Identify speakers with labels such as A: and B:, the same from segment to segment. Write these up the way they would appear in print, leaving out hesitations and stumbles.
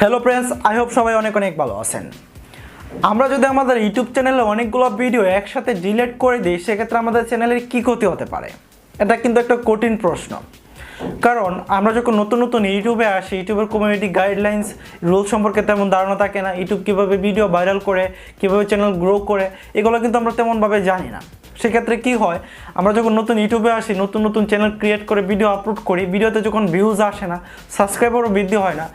A: Hello friends, I hope সবাই অনেক অনেক ভালো আছেন। আমরা যদি আমাদের ইউটিউব চ্যানেলে অনেকগুলো ভিডিও একসাথে ডিলিট করে দিই, সেক্ষেত্রে আমাদের চ্যানেলের কী ক্ষতি হতে পারে? এটা কিন্তু একটা কঠিন প্রশ্ন। কারণ আমরা যখন নতুন নতুন ইউটিউবে আসি, ইউটিউবের কমিউনিটি গাইডলাইন্স রুল সম্পর্কে তেমন ধারণা থাকে না। ইউটিউব কীভাবে ভিডিও ভাইরাল করে, কীভাবে চ্যানেল গ্রো করে, এগুলো কিন্তু আমরা তেমনভাবে জানি না। সেক্ষেত্রে কী হয়, আমরা যখন নতুন ইউটিউবে আসি, নতুন নতুন চ্যানেল ক্রিয়েট করে ভিডিও আপলোড করি, ভিডিওতে যখন ভিউজ আসে না, সাবস্ক্রাইবারও বৃদ্ধি হয় না,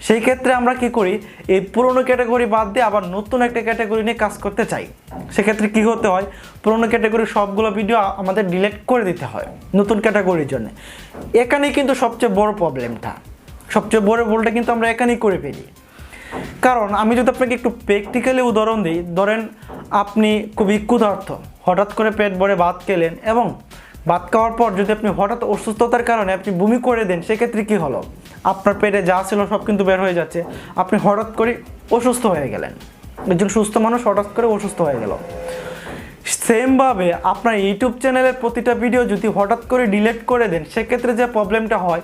A: সেই ক্ষেত্রে আমরা কি করি, এই পুরনো ক্যাটাগরি বাদ দিয়ে আবার নতুন একটা ক্যাটাগরি নিয়ে কাজ করতে চাই। সেক্ষেত্রে কি হতে হয়, পুরনো ক্যাটাগরির সবগুলো ভিডিও আমাদের ডিলিট করে দিতে হয় নতুন ক্যাটাগরির জন্য। এখানেই কিন্তু সবচেয়ে বড় প্রবলেমটা, সবচেয়ে বড় ভুলটা কিন্তু আমরা এখানেই করে ফেলি। কারণ আমি যদি আপনাকে একটু প্র্যাকটিক্যালি উদাহরণ দিই, ধরেন আপনি খুবই ক্ষুধার্ত, হঠাৎ করে পেট ভরে ভাত খেলেন এবং ভাত খাওয়ার পর যদি আপনি হঠাৎ অসুস্থতার কারণে আপনি বমি করে দেন, সেক্ষেত্রে কী হলো, আপনার পেটে যা ছিল সব কিন্তু বের হয়ে যাচ্ছে, আপনি হঠাৎ করে অসুস্থ হয়ে গেলেন। একজন সুস্থ মানুষ হঠাৎ করে অসুস্থ হয়ে গেল। সেমভাবে আপনার ইউটিউব চ্যানেলের প্রতিটা ভিডিও যদি হঠাৎ করে ডিলিট করে দেন, সেক্ষেত্রে যে প্রবলেমটা হয়,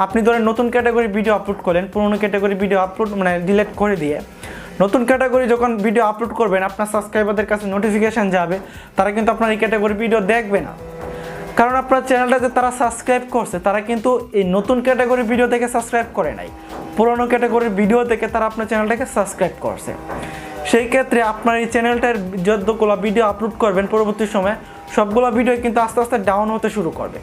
A: আপনি ধরেন নতুন ক্যাটাগরি ভিডিও আপলোড করলেন, পুরনো ক্যাটাগরি ভিডিও আপলোড ডিলিট করে দিয়ে নতুন ক্যাটাগরি যখন ভিডিও আপলোড করবেন, আপনার সাবস্ক্রাইবারদের কাছে নোটিফিকেশান যাবে, তারা কিন্তু আপনার এই ক্যাটাগরি ভিডিও দেখবে না। কারণ আপনার চ্যানেলটাতে তারা সাবস্ক্রাইব করছে, তারা কিন্তু এই নতুন ক্যাটাগরি ভিডিও থেকে সাবস্ক্রাইব করে নাই, পুরনো ক্যাটাগরির ভিডিও থেকে তারা আপনার চ্যানেলটাকে সাবস্ক্রাইব করছে। সেই ক্ষেত্রে আপনার এই চ্যানেলটার যতগুলো ভিডিও আপলোড করবেন পরবর্তী সময়ে, সবগুলো ভিডিও কিন্তু আস্তে আস্তে ডাউন হতে শুরু করবে।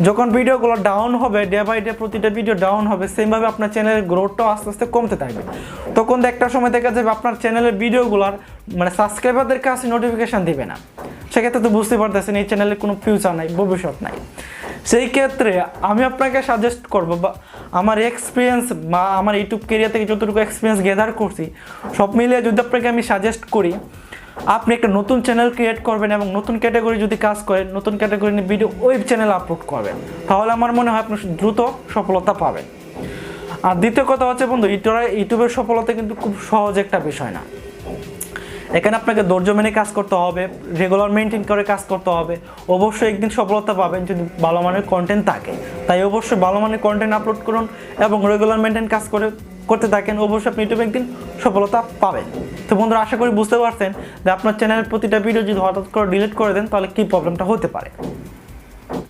A: যখন ভিডিওগুলো ডাউন হবে, ডে বাই ডে প্রতিটা ভিডিও ডাউন হবে, সেমভাবে আপনার চ্যানেলের গ্রোথটাও আস্তে আস্তে কমতে থাকবে। তখন একটা সময় দেখা যাবে আপনার চ্যানেলের ভিডিওগুলোর সাবস্ক্রাইবারদের কাছে নোটিফিকেশান দিবে না। সেক্ষেত্রে তো বুঝতে পারতেছেন এই চ্যানেলের কোনো ফিউচার নাই, ভবিষ্যৎ নাই। সেই ক্ষেত্রে আমি আপনাকে সাজেস্ট করবো, বা আমার এক্সপিরিয়েন্স বা আমার ইউটিউব ক্যারিয়ার থেকে যতটুকু এক্সপিরিয়েন্স গ্যাদার করছি, সব মিলিয়ে যদি আপনাকে আমি সাজেস্ট করি, আপনি একটা নতুন চ্যানেল ক্রিয়েট করবেন এবং নতুন ক্যাটাগরি যদি কাজ করেন, নতুন ক্যাটাগরি নিয়ে ভিডিও ওয়েব চ্যানেল আপলোড করবেন, তাহলে আমার মনে হয় আপনি দ্রুত সফলতা পাবেন। আর দ্বিতীয় কথা হচ্ছে বন্ধু, ইউটিউবের সফলতা কিন্তু খুব সহজ একটা বিষয় না। এখানে আপনাকে ধৈর্য মেনে কাজ করতে হবে, রেগুলার মেনটেন করে কাজ করতে হবে। অবশ্যই একদিন সফলতা পাবেন যদি ভালো মানের কন্টেন্ট থাকে। তাই অবশ্যই ভালো মানের কন্টেন্ট আপলোড করুন এবং রেগুলার মেনটেন কাজ করতে থাকেন, অবশ্যই আপনি ইউটিউবে একদিন সফলতা পাবেন। তো বন্ধুরা, আশা করি বুঝতে পারছেন যে আপনার চ্যানেলের প্রতিটা ভিডিও যদি হঠাৎ করে ডিলিট করে দেন, তাহলে কী প্রবলেমটা হতে পারে।